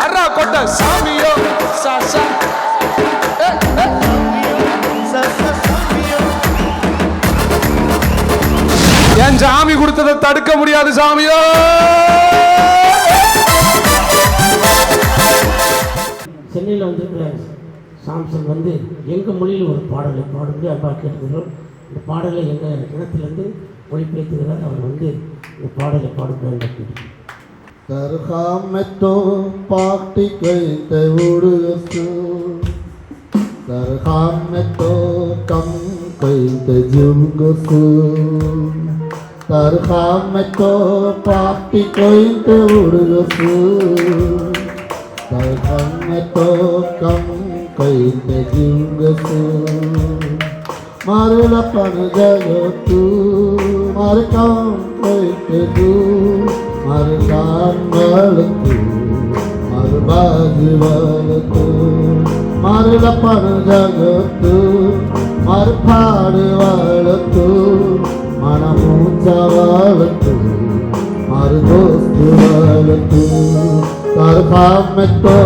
அரா கொட்ட சாமியோ சாசா என் சாமி கொடுத்ததை தடுக்க முடியாது சாமியோ. சென்னையில் வந்திருக்கிற சாம்சன் வந்து எங்கள் மொழியில் ஒரு பாடலை பாடும்படி அப்பா கேட்டுக்கிறோம். இந்த பாடலை எங்கள் இனத்திலிருந்து மொழிபெயர்த்துகிறார். அவர் வந்து இந்த பாடலை பாடுகிறார். Terhametto pakti kainte udugasu Terhametto kam kainte jugasu Terhametto pakti kainte udugasu Terhametto kam kainte jugasu Marula panjagatu markam kainte du Margaan walatu, marbaji walatu, marlapan jagatu, marpad walatu, manamucha walatu, mardostu walatu, tarhametto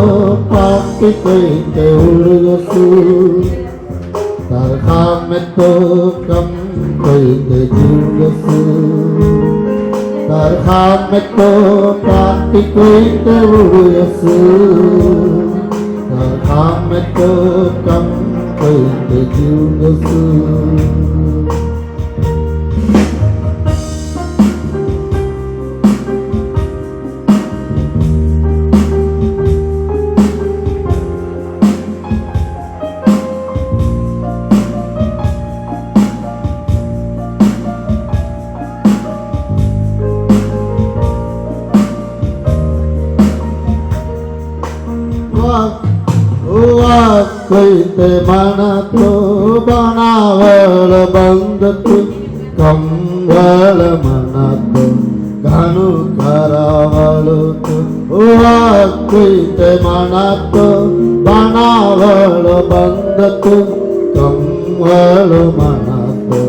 pakti kainte udugasu, tarhametto kam kainte jugasu. Tarhametto pakti kainte udugasu Tarhametto kam kainte jugasu kainte manato banawala bandatu kamwala manato ganu karavalutu kainte manato banawala bandatu kamwala manato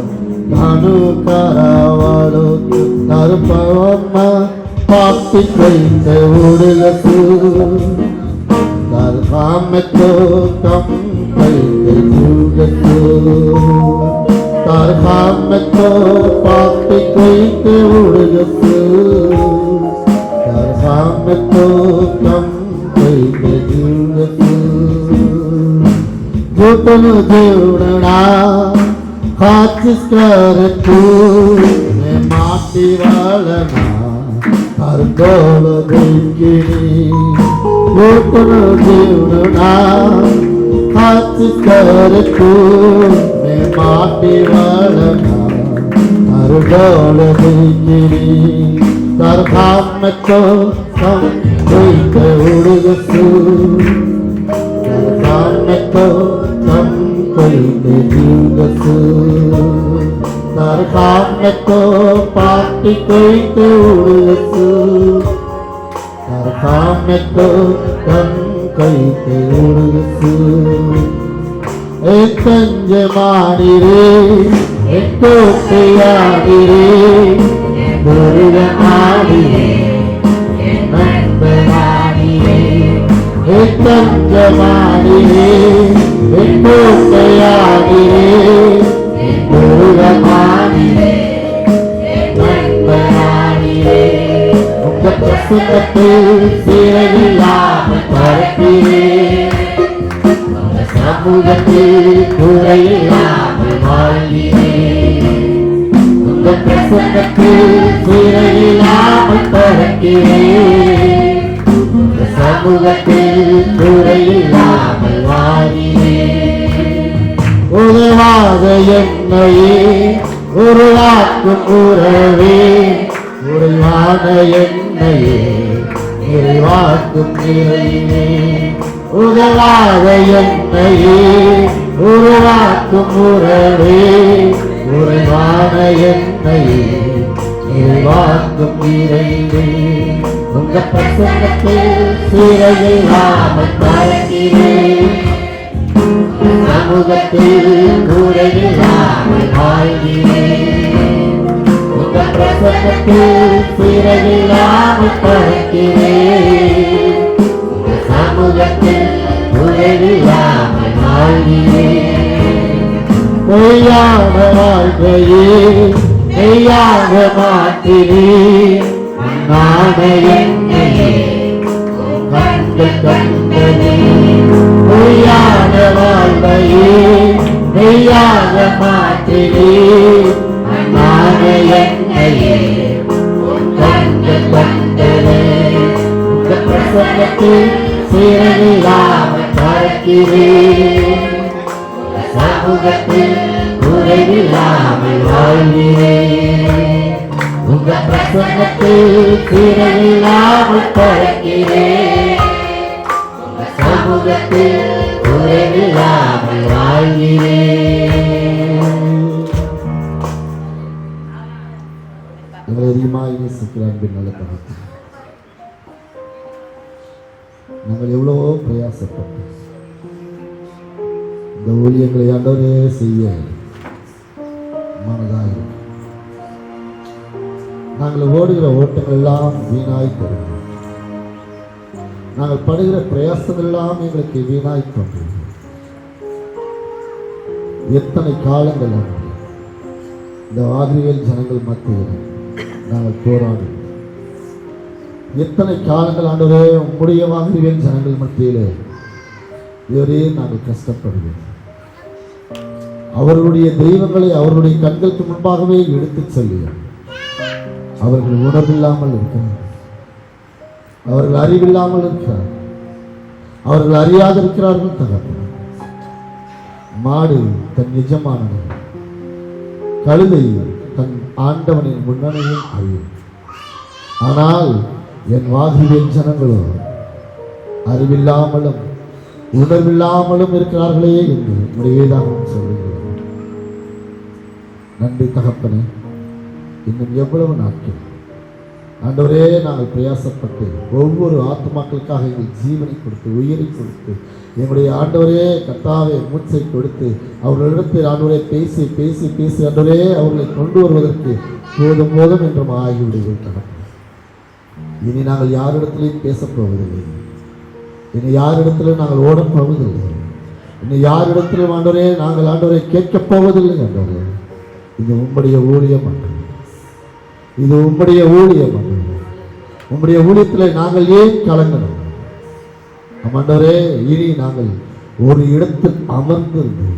ganu karavalutu tarpavama pakti kainte udugasu Tarhametto kam kainte jugasu Tarhametto pakti kainte udugasu Tarhametto kam kainte jugasu Jotanu jodana khachis kartu me maati walana hardola dengini Jotanu jodana khachis kartu me maati walana hardola dengini Tarhametto kam kainte udugasu Tarhametto kam kainte jugasu Tarhametto pakti kainte udugasu Tarhametto kam kainte udugasu Ekkanjamanire ekkottiyadire duruganadire enandanadire Ekkanjamanire ekkottiyadire duruganadire enandanadire Unga prasannathil siraillamal parthire Unga samugathil kuraillamal வாழ்கிறேன் Unga prasannathil siraillamal parthire Unga samugathil kuraillamal வாழ்கிறேன் உதவாத என்னையே உருவாக்கும் உறவே உறைவான என்னையே நிறைவாக்கும் நிறைவே உதவாத என்னையே உருவாக்கும் உறவே உறைவான என்னையே நிறைவாக்கும் நிறைவே உங்க பிரசன்னத்தில் சிறையில்லாமல் பார்க்கிறேன் சமூகத்தில் குறையில்லாமல் வாழ்கிறேன் உங்க பிரசன்னத்தில் சிறையில்லாமல் பார்க்கிறேன் பொய்யான வாழ்க்கையே மெய்யாக மாற்றினே என்னையே கண்கள் கண்டனே பொய்யான வாழ்க்கையே மெய்யாக மாற்றினே என்னையே கண்கள் கண்டனே உங்க பிரசன்னத்தில் சீரனில்லாமல் பறக்கிறேன் சமூகத்தில் குறைவில்லாமல் வாழ்கிறேன் உங்க பிரசன்னத்தில் சீரனில்லாமல் பறக்கிறேன் சமூகத்தில் குறைவில்லாமல் வாழ்கிறேன். எங்களை அதிகமாக நேசிக்கிற அன்பின் நல்ல தகப்பனே, நாங்கள் எவ்வளவோ பிரயாசப்பட்டோம் இந்த ஊழியங்களை ஆண்டவரே செய்ய மனதாக நாங்கள் ஓடுகிற ஓட்டங்கள் எல்லாம் வீணாய் தருவோம். நாங்கள் படுகிற பிரயாசங்கள் எல்லாம் எங்களுக்கு வீணாய் தோன்றும். எத்தனை காலங்கள் இந்த ஆதிரியல் ஜனங்கள் மத்தியில் நாங்கள் போராடுவோம். எத்தனை காலங்கள் ஆண்டவரே உம்முடைய ஆதிரியல் ஜனங்கள் மத்தியிலே இதுவரே நாங்கள் கஷ்டப்படுவோம். அவர்களுடைய தெய்வங்களை அவர்களுடைய கண்களுக்கு முன்பாகவே எடுத்துச் சொல்லியோம். அவர்கள் உணர்வில்லாமல் இருக்கிறார், அவர்கள் அறிவில்லாமல் இருக்கிறார், அவர்கள் அறியாது இருக்கிறார்கள். தகப்பனே, மாடு தன் எஜமானனை, கழுதை தன் ஆண்டவனின் முன்னணியும் அறியும். ஆனால் என் வாதியின் ஜனங்களோ அறிவில்லாமலும் உணர்வில்லாமலும் இருக்கிறார்களே என்று உடைய வேதாகம் சொல்லுங்கள். நன்றி தகப்பனே. இன்னும் எவ்வளவு நாட்கள் ஆண்டவரே நாங்கள் பிரயாசப்பட்டு ஒவ்வொரு ஆத்மாக்களுக்காக எங்கள் ஜீவனை கொடுத்து உயிரை கொடுத்து எங்களுடைய ஆண்டவரே கர்த்தாவே மூச்சை கொடுத்து அவர்களிடத்தில் ஆண்டவரே பேசி பேசி பேசி ஆண்டவரே அவர்களை கொண்டு வருவதற்கு போதும் போதும் என்றும் ஆகிவிடுகிறது. இனி நாங்கள் யாரிடத்திலையும் பேசப் போவதில்லை. இனி யாரிடத்திலும் நாங்கள் ஓடப் போவதில்லை. இனி யாரிடத்திலும் ஆண்டவரே நாங்கள் ஆண்டவரை கேட்கப் போவதில்லை. ஆண்டவரே, இது உம்முடைய ஊழியம் அன்று, இது உம்முடைய ஊழியம் அன்று. உம்முடைய ஊழியத்தில் நாங்கள் ஏன் கலங்கணும்? ஆண்டவரே, இனி நாங்கள் ஒரு இடத்தில் அமர்ந்திருந்து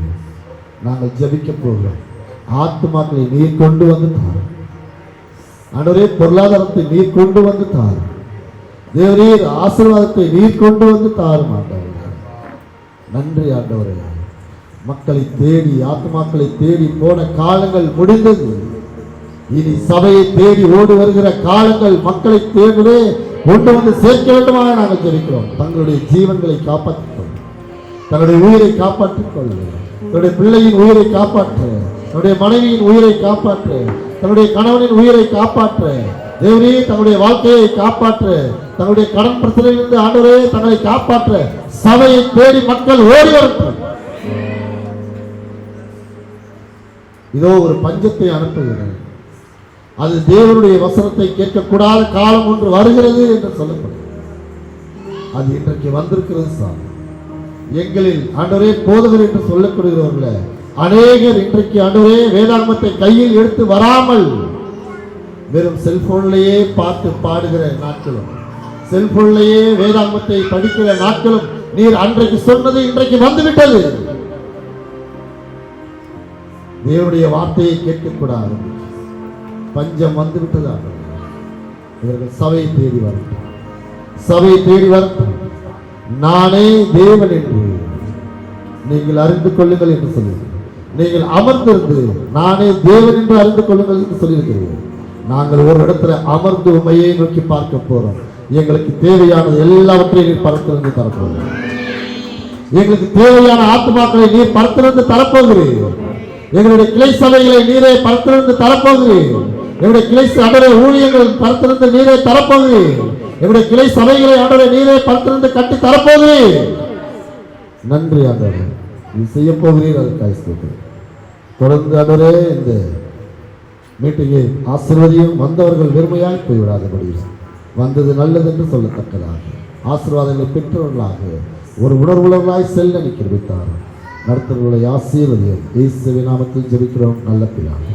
நாங்கள் ஜெபிக்க போகிறோம். ஆத்துமாக்களை நீர் கொண்டு வந்து தாரும் ஆண்டவரே. பொருளாதாரத்தை நீர் கொண்டு வந்து தாரும் தேவரீர். ஆசீர்வாதத்தை நீர் கொண்டு வந்து தாரும் ஆண்டவரே. நன்றி ஆண்டவரே. மக்களை தேடி ஆத்மாக்களை தேடி போன காலங்கள் முடிந்தது. இனி சபையை தேடி ஓடி வருகிற காலங்கள் மக்களை தேடியே கொண்டு வந்து சேர்க்க வேண்டுமாக நாங்கள் ஜெபிக்கிறோம். தங்களுடைய ஜீவன்களை காப்பாற்றிக் கொள்ளும், தங்களுடைய உயிரை காப்பாற்றிக் கொள்ளும், தன்னுடைய பிள்ளையின் உயிரை காப்பாற்று, தன்னுடைய மனைவியின் உயிரை காப்பாற்று, தன்னுடைய கணவனின் உயிரை காப்பாற்று தேவரே. தங்களுடைய வாழ்க்கையை காப்பாற்று, தங்களுடைய கடன் பிரச்சனையிலிருந்து ஆண்டவரே தங்களை காப்பாற்ற சபையை தேடி மக்கள் ஓடி வரட்டும். இதோ ஒரு பஞ்சத்தை அனுப்புகிறேன். அது தேவனுடைய வசனத்தை கேட்கக்கூடாத காலம் ஒன்று வருகிறது என்று சொல்லப்படும். அது இன்றைக்கு வந்திருக்கிறது சார். எங்களில் ஆண்டவரே போதகர் என்று சொல்லப்படுகிறவர்கள அநேகர் இன்றைக்கு ஆண்டவரே வேதாகமத்தை கையில் எடுத்து வராமல் வெறும் செல்போன்லேயே பார்த்து பாடுகிற நாட்களும், செல்போன்லேயே வேதாகமத்தை படிக்கிற நாட்களும் நீர் அன்றைக்கு சொன்னது இன்றைக்கு வந்துவிட்டது. தேவனுடைய வார்த்தையை கேட்கக்கூடாது. பஞ்சம் வந்துவிட்டதாக இவர்கள் சபையை தேடி வரட்டும், சபையை தேடி வரட்டும். நானே தேவன் என்று நீங்கள் அறிந்து கொள்ளுங்கள் என்று சொல்லுங்கள். நீங்கள் அமர்ந்திருந்து நானே தேவன் என்று அறிந்து கொள்ளுங்கள் என்று சொல்லியிருக்கிறீர்கள். நாங்கள் ஒரு இடத்துல அமர்ந்து உண்மையை நோக்கி பார்க்க போறோம். எங்களுக்கு தேவையானது எல்லாவற்றையும் நீர் பரத்திலிருந்து தரப்போகிறீர். எங்களுக்கு தேவையான ஆத்மாக்களை நீர் பரத்திலிருந்து தரப்போகிறீர். எங்களுடைய கிளை சபைகளை நீரே பரத்திலிருந்து தரப்போகிறீர். எங்களுடைய கிளை அடரை ஊழியங்கள் பரத்திலிருந்து நீரே தரப்போகிறீர். எங்களுடைய கிளை சபைகளை ஆண்டவரே நீரே பரத்திலிருந்து கட்டி தரப்போகிறீர். நன்றி ஆண்டவரே, நீ செய்ய போகிறீர். அதற்காக ஸ்தோத்திரம். தொடர்ந்து ஆண்டவரே இந்த மீட்டிங்கை ஆசீர்வதியும். வந்தவர்கள் வெறுமையாய் போய்விடாதபடி வந்தது நல்லது என்று சொல்லத்தக்கதாக ஆசீர்வாதங்களை பெற்றவர்களாக ஒரு உணர்வுள்ளவர்களாய் செல்ல நிற்கிறார். நடத்துகிறவர்களை ஆசீர்வதியும். இயேசுவின் நாமத்தில் ஜெபிக்கிறோம் நல்ல பிதாவே.